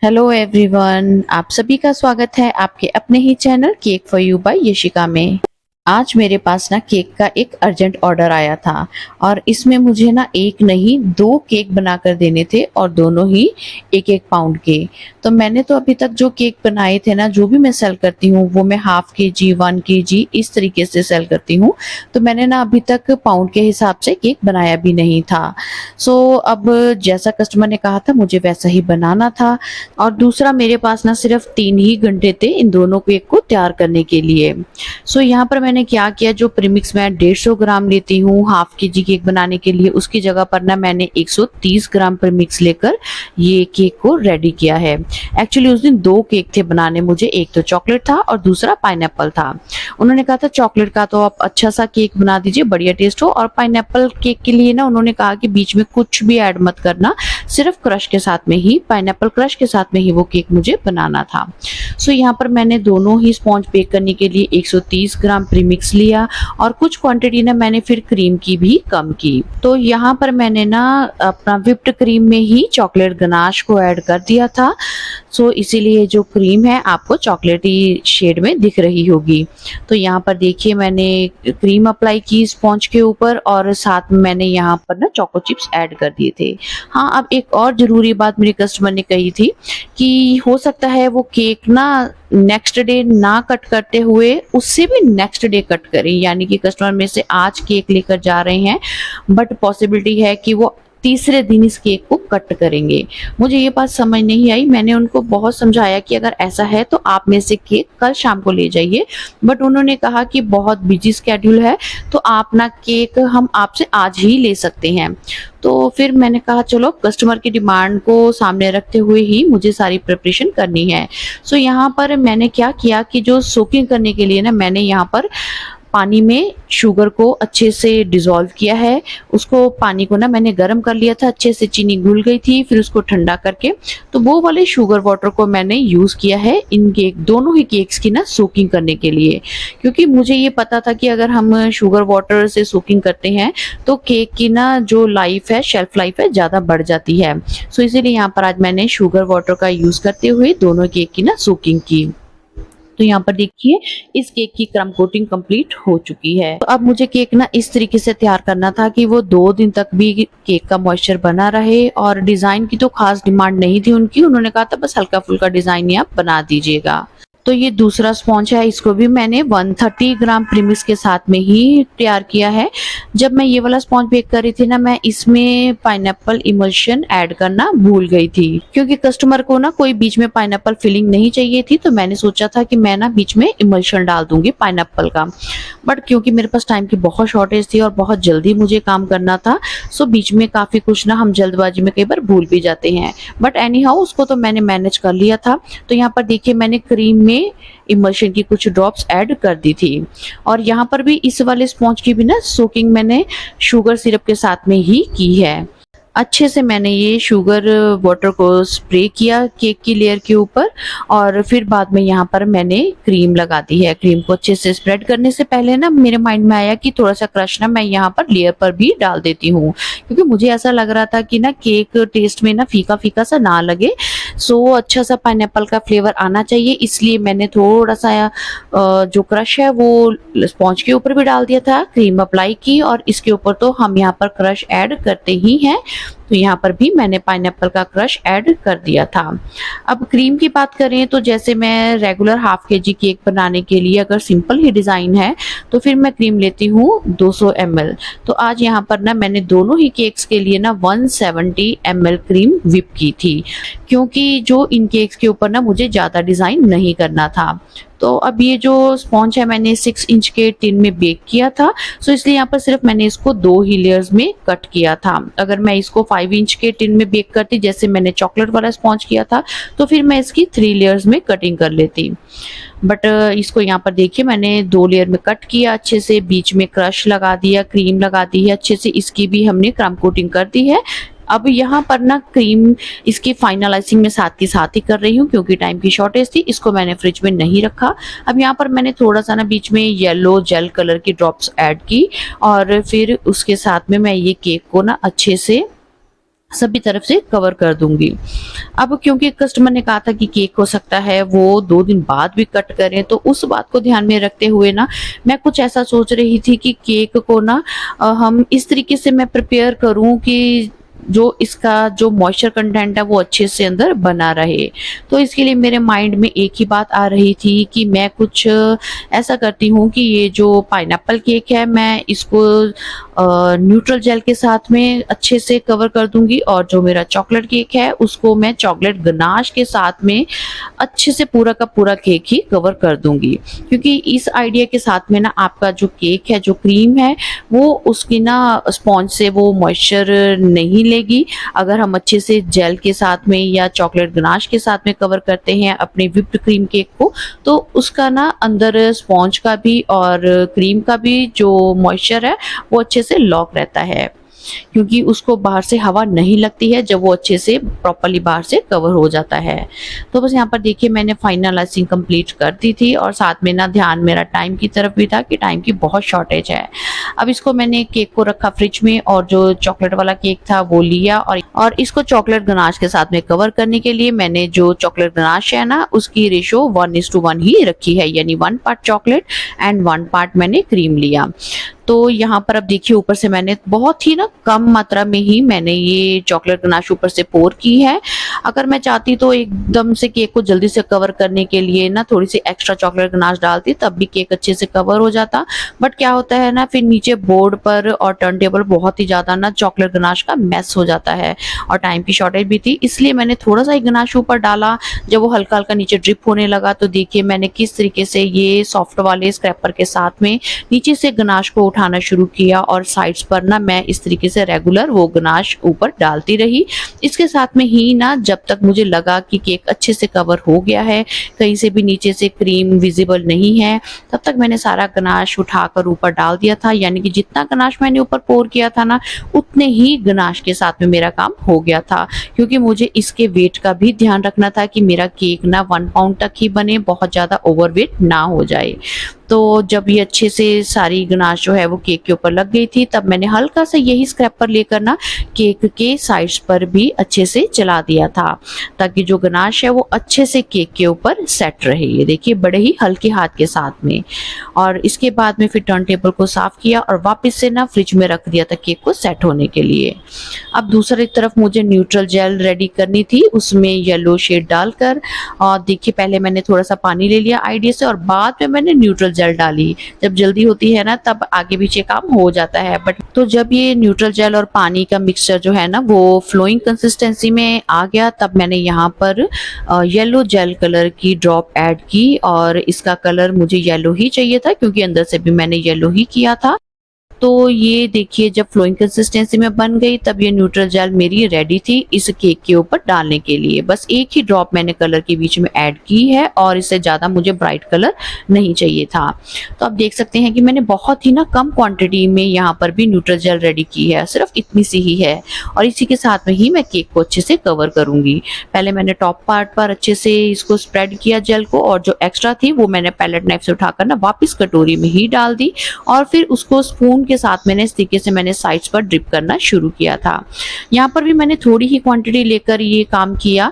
Hello everyone, आप सभी का स्वागत है आपके अपने ही channel cake for you by Yashika में। आज मेरे पास ना केक का एक अर्जेंट ऑर्डर आया था और इसमें मुझे ना एक नहीं दो केक बनाकर देने थे और दोनों ही एक एक पाउंड के। तो मैंने तो अभी तक जो केक बनाए थे ना, जो भी मैं सेल करती हूँ वो मैं हाफ के जी 1 kg इस तरीके से सेल करती हूँ। तो मैंने ना अभी तक पाउंड के हिसाब से केक बनाया भी नहीं था। अब जैसा कस्टमर ने कहा था मुझे वैसा ही बनाना था। और दूसरा, मेरे पास ना सिर्फ 3 ही घंटे थे इन दोनों केक को तैयार करने के लिए। यहाँ पर मैंने क्या किया, जो प्रीमिक्स मैं 150 ग्राम लेती हूँ हाफ के जी केक बनाने के लिए, उसकी जगह पर ना मैंने 130 ग्राम प्रीमिक्स लेकर ये केक को रेडी किया है। एक्चुअली उस दिन दो केक थे बनाने मुझे, एक तो चॉकलेट था और दूसरा पाइनएप्पल था। उन्होंने कहा था चॉकलेट का तो आप अच्छा सा केक बना दीजिए, बढ़िया टेस्ट हो, और पाइनएप्पल केक के लिए ना उन्होंने कहा कि बीच में कुछ भी ऐड मत करना, सिर्फ क्रश के साथ में ही, पाइनएप्पल क्रश के साथ में ही वो केक मुझे बनाना था। यहाँ पर मैंने दोनों ही स्पॉन्ज बेक करने के लिए 130 ग्राम प्रीमिक्स लिया और कुछ क्वांटिटी ना मैंने फिर क्रीम की भी कम की। तो यहाँ पर मैंने ना अपना व्हिप्ड क्रीम में ही चॉकलेट गनाश को ऐड कर दिया था। इसीलिए जो क्रीम है आपको चॉकलेटी शेड में दिख रही होगी। तो यहाँ पर देखिए मैंने क्रीम अप्लाई की स्पॉन्ज के ऊपर और साथ में मैंने यहाँ पर ना चोको चिप्स ऐड कर दिए थे। हाँ, अब एक और जरूरी बात मेरे कस्टमर ने कही थी कि हो सकता है वो केक ना नेक्स्ट डे ना कट करते हुए उससे भी नेक्स्ट डे कट करें, यानी कि कस्टमर में से आज केक लेकर जा रहे हैं बट पॉसिबिलिटी है कि वो तीसरे दिन इस केक को कट करेंगे। मुझे ये बात समझ नहीं आई। मैंने उनको बहुत समझाया कि अगर ऐसा है तो आप में से केक कल शाम को ले जाइए, बट उन्होंने कहा कि बहुत बिजी स्केड्यूल है तो आप ना केक हम आपसे आज ही ले सकते हैं। तो फिर मैंने कहा चलो कस्टमर की डिमांड को सामने रखते हुए ही मुझे सारी प्रिपरेशन करनी है। यहाँ पर मैंने क्या किया कि जो सोकिंग करने के लिए ना मैंने यहाँ पर पानी में शुगर को अच्छे से डिसॉल्व किया है। उसको पानी को ना मैंने गर्म कर लिया था, अच्छे से चीनी घुल गई थी, फिर उसको ठंडा करके तो वो वाले शुगर वाटर को मैंने यूज किया है इन केक दोनों ही केक्स की ना सोकिंग करने के लिए। क्योंकि मुझे ये पता था कि अगर हम शुगर वाटर से सोकिंग करते हैं तो केक की ना जो लाइफ है, शेल्फ लाइफ है, ज्यादा बढ़ जाती है। इसीलिए यहाँ पर आज मैंने शुगर वाटर का यूज करते हुए दोनों केक की ना सोकिंग की। तो यहाँ पर देखिए इस केक की क्रम कोटिंग कंप्लीट हो चुकी है। तो अब मुझे केक ना इस तरीके से तैयार करना था कि वो 2 दिन तक भी केक का मॉइस्चर बना रहे। और डिजाइन की तो खास डिमांड नहीं थी उनकी, उन्होंने कहा था बस हल्का फुल्का डिजाइन ही आप बना दीजिएगा। तो ये दूसरा स्पॉन्ज है, इसको भी मैंने 130 ग्राम प्रीमिक्स के साथ में ही तैयार किया है। जब मैं ये वाला स्पॉन्ज बेक कर रही थी ना, मैं इसमें पाइनएप्पल इमल्शन ऐड करना भूल गई थी, क्योंकि कस्टमर को ना कोई बीच में पाइनएप्पल फिलिंग नहीं चाहिए थी। तो मैंने सोचा था कि मैं ना बीच में इमल्शन डाल दूंगी पाइनएप्पल का, बट क्योंकि मेरे पास टाइम की बहुत शॉर्टेज थी और बहुत जल्दी मुझे काम करना था, बीच में काफी कुछ ना हम जल्दबाजी में कई बार भूल भी जाते हैं। बट एनी हाउ उसको तो मैंने मैनेज कर लिया था। तो यहाँ पर देखिए मैंने क्रीम में इमल्शन की कुछ ड्रॉप्स ऐड कर दी थी। और यहाँ पर भी इस वाले स्पॉन्ज की भी ना सोकिंग मैंने शुगर सिरप के साथ में ही की है। अच्छे से मैंने ये शुगर वाटर को स्प्रे किया केक की लेयर के ऊपर और फिर बाद में यहाँ पर मैंने क्रीम लगा दी है। क्रीम को अच्छे से स्प्रेड करने से पहले ना मेरे माइंड में आया कि थोड़ा सा क्रश ना मैं यहाँ पर लेयर पर भी डाल देती हूँ, क्योंकि मुझे ऐसा लग रहा था कि ना केक टेस्ट में ना फीका फीका सा ना लगे। अच्छा सा पाइनएप्पल का फ्लेवर आना चाहिए, इसलिए मैंने थोड़ा सा जो क्रश है वो स्पॉन्ज के ऊपर भी डाल दिया था, क्रीम अप्लाई की और इसके ऊपर तो हम यहाँ पर क्रश ऐड करते ही हैं। तो यहाँ पर भी मैंने पाइनएप्पल का क्रश ऐड कर दिया था। अब क्रीम की बात करें तो जैसे मैं रेगुलर हाफ केजी केक बनाने के लिए अगर सिंपल ही डिजाइन है तो फिर मैं क्रीम लेती हूँ 200 ml। तो आज यहाँ पर ना मैंने दोनों ही केक्स के लिए ना 170 ml क्रीम व्हिप की थी, क्योंकि जो इन केक्स के ऊपर ना मुझे ज्यादा डिजाइन नहीं करना था। तो अब ये जो स्पॉन्ज है मैंने 6 इंच के टिन में बेक किया था, इसलिए यहाँ पर सिर्फ मैंने इसको 2 ही लेयर्स में कट किया था। अगर मैं इसको 5 इंच के टिन में बेक करती जैसे मैंने चॉकलेट वाला स्पॉन्ज किया था तो फिर मैं इसकी 3 लेयर्स में कटिंग कर लेती। बट इसको यहाँ पर देखिए मैंने 2 लेयर में कट किया, अच्छे से बीच में क्रश लगा दिया, क्रीम लगा दी है, अच्छे से इसकी भी हमने क्रम कोटिंग कर दी है। अब यहाँ पर ना क्रीम इसकी फाइनलाइजिंग में साथ ही कर रही हूँ, क्योंकि टाइम की शॉर्टेज थी, इसको मैंने फ्रिज में नहीं रखा। अब यहाँ पर मैंने थोड़ा सा ना बीच में येलो जेल कलर की ड्रॉप्स ऐड की और फिर उसके साथ में मैं ये केक को ना अच्छे से सभी तरफ से कवर कर दूंगी। अब क्योंकि कस्टमर ने कहा था कि केक हो सकता है वो 2 दिन बाद भी कट करें, तो उस बात को ध्यान में रखते हुए ना मैं कुछ ऐसा सोच रही थी कि केक को ना हम इस तरीके से मैं प्रिपेयर करूं कि जो इसका जो मॉइस्चर कंटेंट है वो अच्छे से अंदर बना रहे। तो इसके लिए मेरे माइंड में एक ही बात आ रही थी कि मैं कुछ ऐसा करती हूँ कि ये जो पाइनएप्पल केक है मैं इसको न्यूट्रल जेल के साथ में अच्छे से कवर कर दूंगी, और जो मेरा चॉकलेट केक है उसको मैं चॉकलेट गनाश के साथ में अच्छे से पूरा का पूरा केक ही कवर कर दूंगी। क्योंकि इस आइडिया के साथ में ना आपका जो केक है, जो क्रीम है, वो उसकी ना स्पॉन्ज से वो मॉइस्चर नहीं लेगी। अगर हम अच्छे से जेल के साथ में या चॉकलेट गनाश के साथ में कवर करते हैं अपने व्हिप्ड क्रीम केक को, तो उसका ना अंदर स्पॉन्ज का भी और क्रीम का भी जो मॉइस्चर है वो अच्छे से लॉक रहता है, क्योंकि उसको बाहर से हवा नहीं लगती है जब वो अच्छे से प्रॉपर्ली बाहर से कवर हो जाता है। तो बस यहाँ पर देखिए मैंने फाइनल आइसिंग कंप्लीट कर दी थी, और साथ में ना ध्यान मेरा टाइम की तरफ भी था कि टाइम की बहुत शॉर्टेज है। अब इसको मैंने केक को रखा फ्रिज में, और जो चॉकलेट वाला केक था वो लिया, और इसको चॉकलेट गनाश के साथ में कवर करने के लिए मैंने जो चॉकलेट गनाश है ना उसकी रेशो 1:1 ही रखी है, यानी 1 पार्ट चॉकलेट एंड 1 पार्ट मैंने क्रीम लिया। तो यहाँ पर अब देखिए ऊपर से मैंने बहुत ही ना कम मात्रा में ही मैंने ये चॉकलेट गनाश ऊपर से पोर की है। अगर मैं चाहती तो एकदम से केक को जल्दी से कवर करने के लिए ना थोड़ी सी एक्स्ट्रा चॉकलेट गनाश डालती, तब भी केक अच्छे से कवर हो जाता। बट क्या होता है ना, फिर नीचे बोर्ड पर और टर्न टेबल बहुत ही ज्यादा ना चॉकलेट गनाश का मैस हो जाता है, और टाइम की शॉर्टेज भी थी, इसलिए मैंने थोड़ा सा ही गनाश ऊपर डाला। जब वो हल्का हल्का नीचे ड्रिप होने लगा तो देखिए मैंने किस तरीके से ये सॉफ्ट वाले स्क्रैपर के साथ में नीचे से गनाश को उठाना शुरू किया, और साइड्स पर ना मैं इस तरीके से रेगुलर वो गनाश ऊपर डालती रही। इसके साथ में ही ना जब तक मुझे लगा कि केक अच्छे से कवर हो गया है, कहीं से भी नीचे से क्रीम विजिबल नहीं है, तब तक मैंने सारा गनाश उठाकर ऊपर डाल दिया था। यानी कि जितना गनाश मैंने ऊपर पोर किया था ना उतने ही गनाश के साथ में मेरा काम हो गया था, क्योंकि मुझे इसके वेट का भी ध्यान रखना था कि मेरा केक ना 1 पाउंड तक ही बने, बहुत ज्यादा ओवरवेट ना हो जाए। तो जब ये अच्छे से सारी गनाश जो है वो केक के ऊपर लग गई थी, तब मैंने हल्का सा यही स्क्रैपर लेकर ना केक के साइड्स पर भी अच्छे से चला दिया था, ताकि जो गनाश है वो अच्छे से केक के ऊपर सेट रहे। ये देखिए बड़े ही हल्के हाथ के साथ में। और इसके बाद में फिर टर्न टेबल को साफ किया और वापस से ना फ्रिज में रख दिया था केक को सेट होने के लिए। अब दूसरी तरफ मुझे न्यूट्रल जेल रेडी करनी थी, उसमें येलो शेड डालकर, और देखिए पहले मैंने थोड़ा सा पानी ले लिया आईडिया से, और बाद में मैंने न्यूट्रल जेल डाली। जब जल्दी होती है ना तब आगे पीछे काम हो जाता है, बट तो जब ये न्यूट्रल जेल और पानी का मिक्सचर जो है ना वो फ्लोइंग कंसिस्टेंसी में आ गया, तब मैंने यहाँ पर येलो जेल कलर की ड्रॉप ऐड की, और इसका कलर मुझे येलो ही चाहिए था क्योंकि अंदर से भी मैंने येलो ही किया था। तो ये देखिए जब फ्लोइंग कंसिस्टेंसी में बन गई तब ये न्यूट्रल जेल मेरी रेडी थी इस केक के ऊपर डालने के लिए। बस एक ही ड्रॉप मैंने कलर के बीच में ऐड की है, और इससे ज़्यादा मुझे ब्राइट कलर नहीं चाहिए था। तो आप देख सकते हैं कि मैंने बहुत ही ना कम क्वांटिटी में यहाँ पर भी न्यूट्रल जेल रेडी की है, सिर्फ इतनी सी ही है, और इसी के साथ में ही मैं केक को अच्छे से कवर करूंगी। पहले मैंने टॉप पार्ट पर अच्छे से इसको स्प्रेड किया जेल को, और जो एक्स्ट्रा थी वो मैंने पैलेट नाइफ से उठाकर ना वापस कटोरी में ही डाल दी, और फिर उसको स्पून के साथ मैंने इस तरीके से मैंने साइड्स पर ड्रिप करना शुरू किया था। यहाँ पर भी मैंने थोड़ी ही क्वांटिटी लेकर ये काम किया।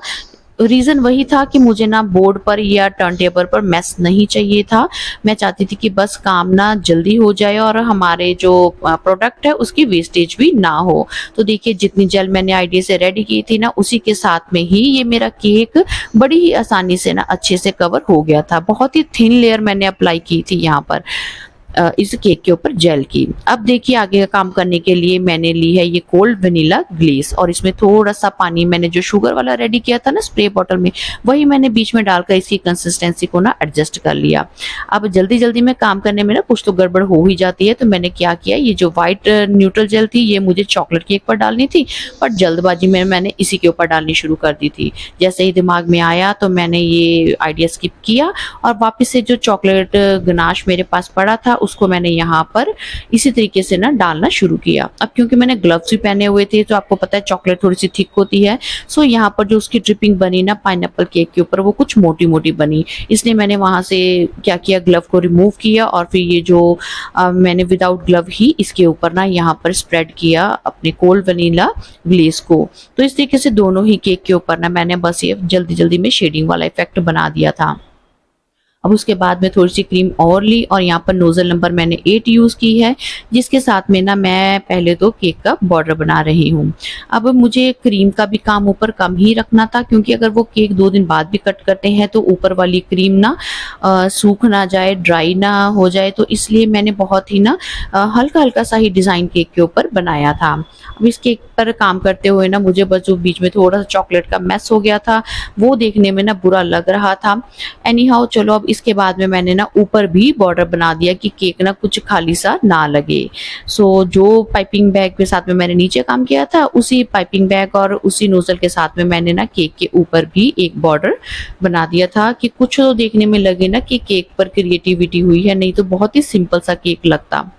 रीजन वही था कि मुझे ना बोर्ड पर या टर्न टेबल पर मैस नहीं चाहिए था। मैं चाहती थी कि बस काम ना जल्दी हो जाए और हमारे जो प्रोडक्ट है उसकी वेस्टेज भी ना हो। तो देखिए जितनी जेल मैंने आईडिया से रेडी की थी ना उसी के साथ में ही ये मेरा केक बड़ी ही आसानी से ना अच्छे से कवर हो गया था। बहुत ही थिन लेयर मैंने अप्लाई की थी यहाँ पर इस केक के ऊपर जेल की। अब देखिए आगे का काम करने के लिए मैंने ली है ये कोल्ड वनीला ग्लेस, और इसमें थोड़ा सा पानी मैंने जो शुगर वाला रेडी किया था ना स्प्रे बॉटल में, वही मैंने बीच में डालकर इसकी कंसिस्टेंसी को ना एडजस्ट कर लिया। अब जल्दी जल्दी में काम करने में ना कुछ तो गड़बड़ हो ही जाती है, तो मैंने क्या किया, ये जो व्हाइट न्यूट्रल जेल थी ये मुझे चॉकलेट केक पर डालनी थी, बट जल्दबाजी में मैंने इसी के ऊपर डालनी शुरू कर दी थी। जैसे ही दिमाग में आया तो मैंने ये आइडिया स्किप किया, और वापस से जो चॉकलेट गनाश मेरे पास पड़ा था उसको मैंने यहाँ पर इसी तरीके से ना डालना शुरू किया। अब क्योंकि मैंने ग्लव्स भी पहने हुए थे तो आपको पता है चॉकलेट थोड़ी सी थिक होती है, सो यहाँ पर जो उसकी ड्रिपिंग बनी ना पाइनएप्पल केक के ऊपर वो कुछ मोटी मोटी बनी, इसलिए मैंने वहां से क्या किया, ग्लव को रिमूव किया और फिर ये जो मैंने विदाउट ग्लव ही इसके ऊपर ना यहाँ पर स्प्रेड किया अपने कोल्ड वनीला ग्लेस को। तो इस तरीके से दोनों ही केक के ऊपर ना मैंने बस ये जल्दी जल्दी में शेडिंग वाला इफेक्ट बना दिया था। अब उसके बाद में थोड़ी सी क्रीम और ली और यहाँ पर नोजल नंबर मैंने 8 यूज़ की है, जिसके साथ में ना मैं पहले तो केक का बॉर्डर बना रही हूँ। अब मुझे क्रीम का भी काम ऊपर कम ही रखना था, क्योंकि अगर वो केक 2 दिन बाद भी कट करते हैं तो ऊपर वाली क्रीम ना सूख ना जाए, ड्राई ना हो जाए, तो इसलिए मैंने बहुत ही ना हल्का हल्का सा ही डिज़ाइन केक के ऊपर बनाया था। अब इस केक पर काम करते हुए ना मुझे बस जो बीच में थोड़ा सा चॉकलेट का मैस हो गया था वो देखने में ना बुरा लग रहा था। एनी हाउ चलो, अब इसके बाद में मैंने ना ऊपर भी बॉर्डर बना दिया कि केक ना कुछ खाली सा ना लगे। सो जो पाइपिंग बैग के साथ में मैंने नीचे काम किया था, उसी पाइपिंग बैग और उसी नोजल के साथ में मैंने ना केक के ऊपर भी एक बॉर्डर बना दिया था कि कुछ तो देखने में लगे ना कि केक पर क्रिएटिविटी हुई है, नहीं तो बहुत ही सिंपल सा केक लगता।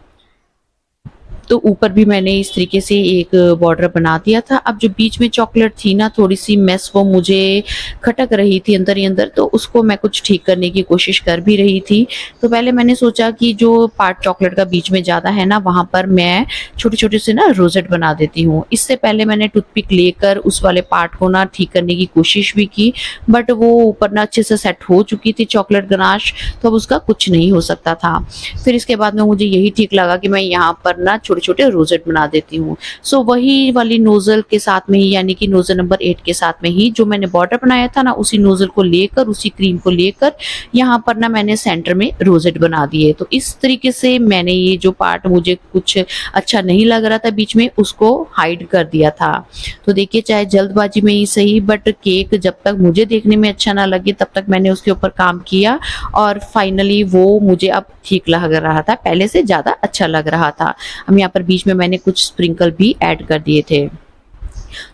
तो ऊपर भी मैंने इस तरीके से एक बॉर्डर बना दिया था। अब जो बीच में चॉकलेट थी ना थोड़ी सी मेस, वो मुझे खटक रही थी अंदर ही अंदर, तो उसको मैं कुछ ठीक करने की कोशिश कर भी रही थी। तो पहले मैंने सोचा कि जो पार्ट चॉकलेट का बीच में ज़्यादा है ना वहाँ पर मैं छोटे छोटे से ना रोजेट बना देती हूँ। इससे पहले मैंने टूथपिक लेकर उस वाले पार्ट को ना ठीक करने की कोशिश भी की, बट वो ऊपर ना अच्छे से सेट हो चुकी थी चॉकलेट गनाश, तो अब उसका कुछ नहीं हो सकता था। फिर इसके बाद में मुझे यही ठीक लगा कि मैं यहाँ पर ना छोटे छोटे रोजेट बना देती हूँ। सो वही वाली नोजल के साथ में ही, यानी कि नोजल नंबर 8 के साथ में ही जो मैंने बॉर्डर बनाया था ना, उसी नोजल को लेकर, उसी क्रीम को लेकर यहाँ पर ना मैंने सेंटर में रोजेट बना दिए। तो इस तरीके से मैंने ये जो पार्ट मुझे कुछ अच्छा नहीं लग रहा था बीच में, उसको हाइड कर दिया था। तो देखिए, चाहे जल्दबाजी में ही सही, बट केक जब तक मुझे देखने में अच्छा ना लगे तब तक मैंने उसके ऊपर काम किया और फाइनली वो मुझे अब ठीक लग रहा था, पहले से ज़्यादा अच्छा लग रहा था। अब यहाँ पर बीच में मैंने कुछ स्प्रिंकल भी ऐड कर दिए थे।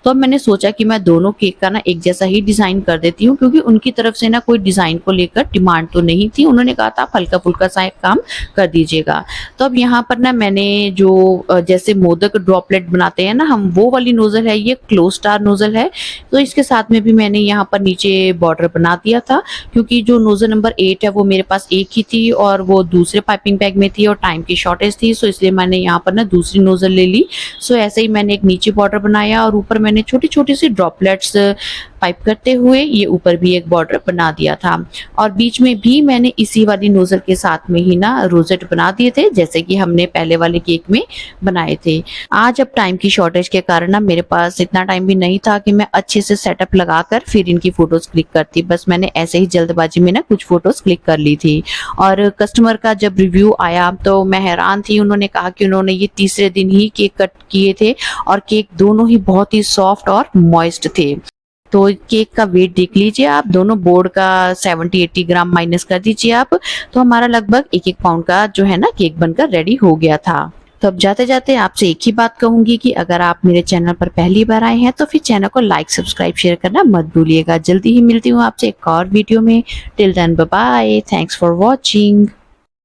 तो अब मैंने सोचा कि मैं दोनों केक का ना एक जैसा ही डिज़ाइन कर देती हूँ, क्योंकि उनकी तरफ से ना कोई डिज़ाइन को लेकर डिमांड तो नहीं थी। उन्होंने कहा था आप हल्का फुल्का सा एक काम कर दीजिएगा। तो अब यहाँ पर ना मैंने जो जैसे मोदक ड्रॉपलेट बनाते हैं ना हम, वो वाली नोजल है, ये क्लोज स्टार नोजल है। तो इसके साथ में भी मैंने यहाँ पर नीचे बॉर्डर बना दिया था, क्योंकि जो नोजल नंबर 8 है वो मेरे पास एक ही थी और वो दूसरे पाइपिंग बैग में थी और टाइम की शॉर्टेज थी, सो इसलिए मैंने यहाँ पर ना दूसरी नोजल ले ली। सो ऐसे ही मैंने एक नीचे बॉर्डर बनाया और ऊपर मैंने छोटी छोटी सी ड्रॉपलेट्स पाइप करते हुए ये ऊपर भी एक बॉर्डर बना दिया था। और बीच में भी मैंने इसी वाली नोजल के साथ में ही ना रोजेट बना दिए थे, जैसे कि हमने पहले वाले केक में बनाए थे। आज अब टाइम की शॉर्टेज के कारण ना मेरे पास इतना टाइम भी नहीं था कि मैं अच्छे से सेटअप लगाकर फिर इनकी फोटोज क्लिक करती, बस मैंने ऐसे ही जल्दबाजी में ना कुछ फोटोज क्लिक कर ली थी। और कस्टमर का जब रिव्यू आया तो मैं हैरान थी। उन्होंने कहा कि उन्होंने ये तीसरे दिन ही केक कट किए थे और केक दोनों ही बहुत ही सॉफ्ट और मॉइस्ट थे। तो केक का वेट देख लीजिए आप, दोनों बोर्ड का 70-80 ग्राम माइनस कर दीजिए आप, तो हमारा लगभग 1-1 पाउंड का जो है ना केक बनकर रेडी हो गया था। तो अब जाते जाते आपसे एक ही बात कहूंगी कि अगर आप मेरे चैनल पर पहली बार आए हैं तो फिर चैनल को लाइक, सब्सक्राइब, शेयर करना मत भूलिएगा। जल्दी ही मिलती हूँ आपसे एक और वीडियो में। Till then bye bye, thanks for watching.